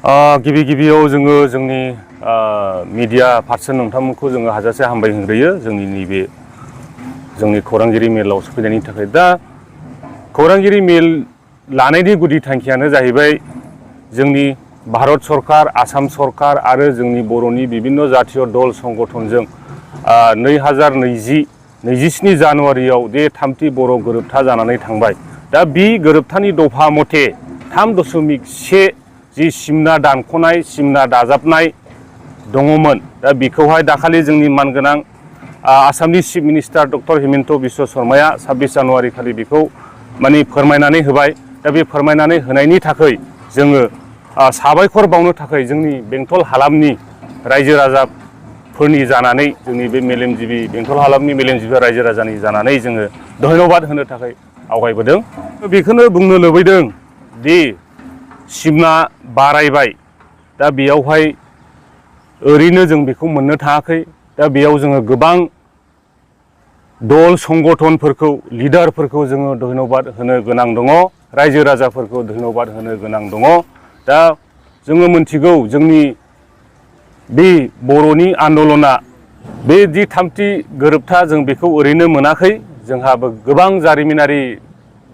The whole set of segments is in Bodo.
गिबियाव जोङो जोंनि मिडिया पार्सन नोंथांमोनखौ जोङो हाजासे हामबाय होग्रोयो जोंनि नैबे जोंनि खौरांगिरि मेलाव सफैनायनि थाखाय। दा खौरांगिरि मेल लानायनि गुदि थांखियानो जाहैबाय जोंनि भारत सरकार, आसाम सरकार आरो जोंनि बर'नि बिभिन्न जातीय दल संगठनजों 2027 जानुवारियाव दे थामथि बर' गोरोबथा जानानै थांबाय। दा बे गोरोबथानि दफा मथे 3.1 जि सिमना दानख'नाय, सिमना दाजाबनाय दङमोन, दा बेखौहाय दाखालि जोंनि मानगोनां आसामनि chief minister doctor Himanta Biswa शर्माया 26 जानुवारि खालि बेखौ माने फोरमायनानै होबाय। दा बे फोरमायनानै होनायनि थाखाय जोङो साबायखर बावनो थाखाय जोंनि बेंटल हालामनि रायजो राजाफोरनि जानानै, जोंनि बे मेलेमजिबि बेंटल हालामनि मेलेमजिबि रायजो राजानि जानानै जोङो धन्यबाद होनो थाखाय आवगायबोदों। बेखौनो बुंनो लुबैदों दि सिमना बारायबाय, दा बेयावहाय ओरैनो जों बेखौ मोननो थाङाखै। दा बेयाव जोङो गोबां दल संगठनफोरखौ, लिडारफोरखौ जोङो धन्यबाद होनो गोनां दङ, रायजो राजाफोरखौ धन्यबाद होनो गोनां दङ। दा जोङो मोनथिगौ जोंनि बे बर'नि आन्दलना, बे जि थामथि गोरोबथा जों बेखौ ओरैनो मोनाखै। जोंहाबो गोबां जारिमिनारि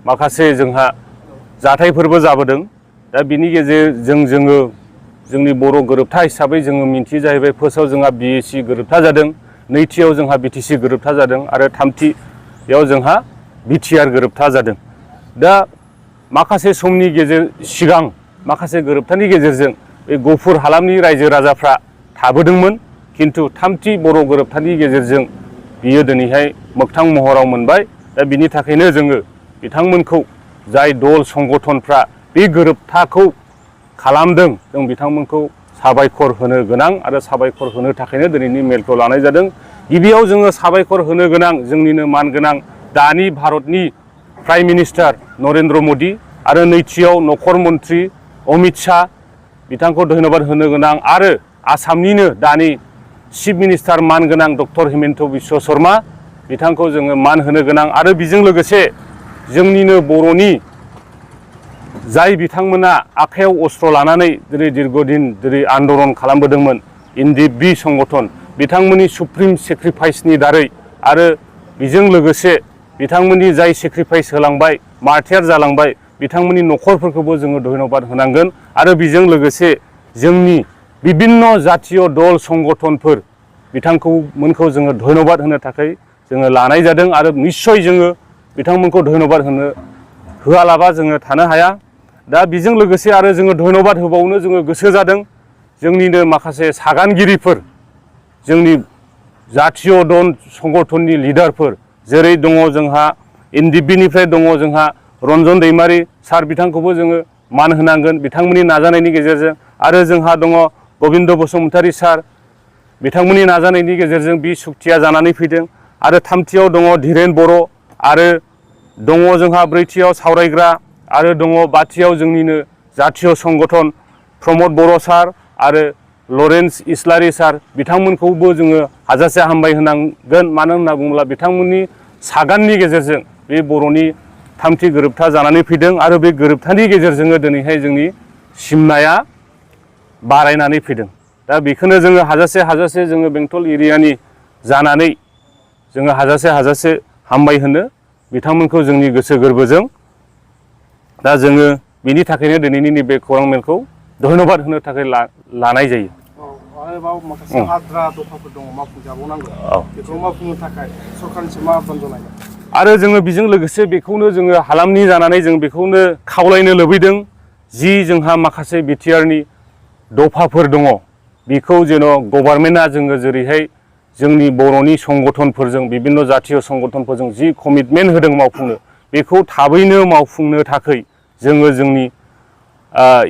माखासे जोंहा जाथायफोरबो जाबोदों। दा बिनि गेजेरजों जोङो जोंनि बर' गोरोबथा हिसाबै जोङो मिन्थियो जाहैबाय, फार्स्टआव जोंहा BAC गोरोबथा जादों, नैथियाव जोंहा BTC गोरोबथा जादों आरो थामथियाव जोंहा BTR गोरोबथा जादों। दा माखासे समनि सिगां माखासे गोरोबथानि गेजेरजों बे गफुर हालामनि रायजो राजाफ्रा थाबोदोंमोन, खिन्थु थामथि बर' गोरोबथानि गेजेरजों बियो दिनैहाय मोगथां महराव मोनबाय। दा बिनि थाखायनो जोङो बिथांमोनखौ, जाय दल संगठनफ्रा बे गोरोबथाखौ खालामदों, जों बिथांमोनखौ साबायखर होनो गोनां आरो साबायखर होनो थाखायनो दिनैनि मेलखौ लानाय जादों। गिबियाव जोङो साबायखर होनो गोनां जोंनिनो मानगोनां दानि भारतनि प्राइम मिनिस्टार नरेन्द्र मदि आरो नैथियाव नखर मन्त्रि अमित शाह, बिथांखौ धन्यबाद होनो गोनां आरो आसामनिनो दानि चिफ मिनिस्टार मानगोनां डक्टर हिमन्त बिश्व शर्मा, बिथांखौ जोङो मान होनो गोनां। आरो बेजों लोगोसे जोंनिनो बर'नि जाय बिथांमोना आखायाव अस्त्र लानानै दिनै दीर्घदिन दिनै आन्दलन खालामबोदोंमोन, NDP संगठन, बिथांमोननि सुप्रिम सेक्रिफाइसनि दारै आरो बेजों लोगोसे बिथांमोननि जाय सेक्रिफाइस होलांबाय, मार्टियार जालांबाय, बिथांमोननि न'खरफोरखौबो जोङो धन्यबाद होनांगोन। आरो बेजों लोगोसे जोंनि बिभिन्न जातीय दल संगठनफोर, बिथांमोनखौ जोङो धन्यबाद होनो थाखाय जोङो लानाय जादों। आरो निस्सय जोङो बिथांमोनखौ धन्यबाद होआलाबा जोङो थानो हाया। दा बेजों लोगोसे आरो जोङो धन्यबाद होबावनो जोङो गोसो जादों जोंनिनो माखासे सागानगिरिफोर, जोंनि जातीय दल संगठननि लिडारफोर, जेरै दङ जोंहा NDP निफ्राय दङ जोंहा रन्जन दैमारि सार, बिथांखौबो जोङो मान होनांगोन बिथांमोननि नाजानायनि गेजेरजों। आरो जोंहा दङ गबिन्द बसुमतारी सार, बिथांमोननि नाजानायनि गेजेरजों बे सुक्तिया जानानै फैदों। आरो थामथियाव दङ धीरेन बर', आरो दङ जोंहा ब्रैथियाव सावरायग्रा, आरो दङ बाथियाव जोंनिनो जातीय संगठन प्रमद बर' सार आरो लरेन्स इस्लारि सार, बिथांमोनखौबो जोङो हाजासे हामबाय होनांगोन। मानो होनना बुङोब्ला बिथांमोननि सागाननि गेजेरजों बे बर'नि थामथि गोरोबथा जानानै फैदों। आरो बे गोरोबथानि गेजेरजोंनो दिनैहाय जोंनि सिमनाया बारायनानै फैदों। दा बेखौनो जोङो हाजासे जोङो बेंटल एरियानि जानानै जोङो हाजासे हामबाय होनो बिथांमोनखौ जोंनि गोसो गोरबोजों। दा जोङो बिनि थाखायनो दिनैनि नैबे खौरां मेलखौ धन्यबाद होनो थाखाय लानाय जायो। आरोबाव माखासे आद्रा दफाफोर दङ मावफुंजाबावनांगौ, बेखौ मावफुंनो थाखाय सरकारनिसिम मा आह्वान जनायगोन? आरो जोङो बेजों लोगोसे बेखौनो जोङो हालामनि जानानै जों बेखौनो खावलायनो लुबैदों, जि जोंहा माखासे बिटिआरनि दफाफोर दङ, बेखौ जेन' गभर्नमेन्टआ जोङो जेरैहाय जोंनि बर'नि संगठनफोरजों, बिभिन्न जातीय संगठनफोरजों जि कमिटमेन्ट होदों मावफुंनो, बेखौ थाबैनो मावफुंनो थाखाय जोङो जोंनि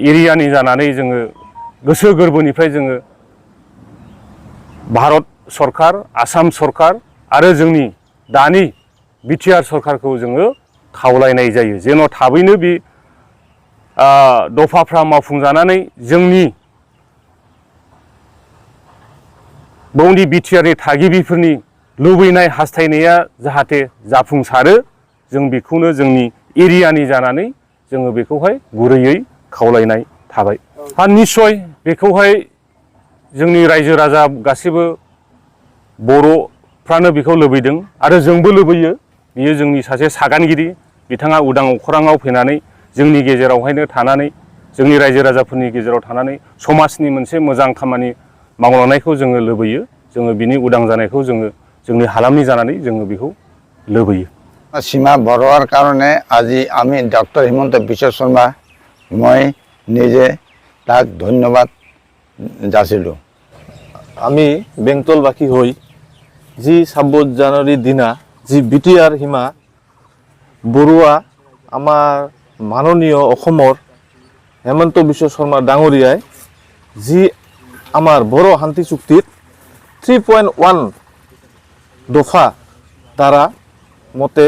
एरियानि जानानै जोङो गोसो गोरबोनिफ्राय जोङो भारत सरकार, आसाम सरकार आरो जोंनि दानि बिटिआर सरकारखौ जोङो खावलायनाय जायो, जेन' थाबैनो बे दफाफ्रा मावफुंजानानै जोंनि बौनि बिटिआरनि थागिबिफोरनि लुबैनाय हास्थायनाया जाहाथे जाफुंसारो, जों बेखौनो जोंनि एरियानि जानानै जोङो बेखौहाय गुरैयै खावलायनाय थाबाय। निश्चय बेखौहाय जोंनि रायजो राजा गासिबो बर'फ्रानो बेखौ लुबैदों आरो जोंबो लुबैयो। बियो जोंनि सासे सागानगिरि, बिथाङा उदां अख्राङाव फैनानै जोंनि गेजेरावहायनो थानानै जोंनि रायजो राजाफोरनि गेजेराव थानानै समाजनि मोनसे मोजां खामानि मावलांनायखौ जोङो लुबैयो। जोङो बिनि उदां जानायखौ जोङो जोंनि हालामनि जानानै जोङो बेखौ लुबैयो। সীমা বঢ়োৱাৰ কাৰণে আজি আমি ডক্টৰ হিমন্ত বিশ্ব শৰ্মা মই নিজে তাক ধন্যবাদ যাচিলোঁ। আমি বেংটলবাসী হৈ যি 26 জানুৱাৰীৰ দিনা যি BTR সীমা বৰুৱা আমাৰ মাননীয় অসমৰ হেমন্ত বিশ্ব শৰ্মা ডাঙৰীয়াই যি আমাৰ বড়ো শান্তি চুক্তিত 3.1 দফা দ্বাৰা মতে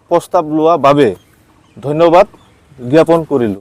প্ৰস্তাৱ লোৱা বাবে ধন্যবাদ জ্ঞাপন কৰিলোঁ।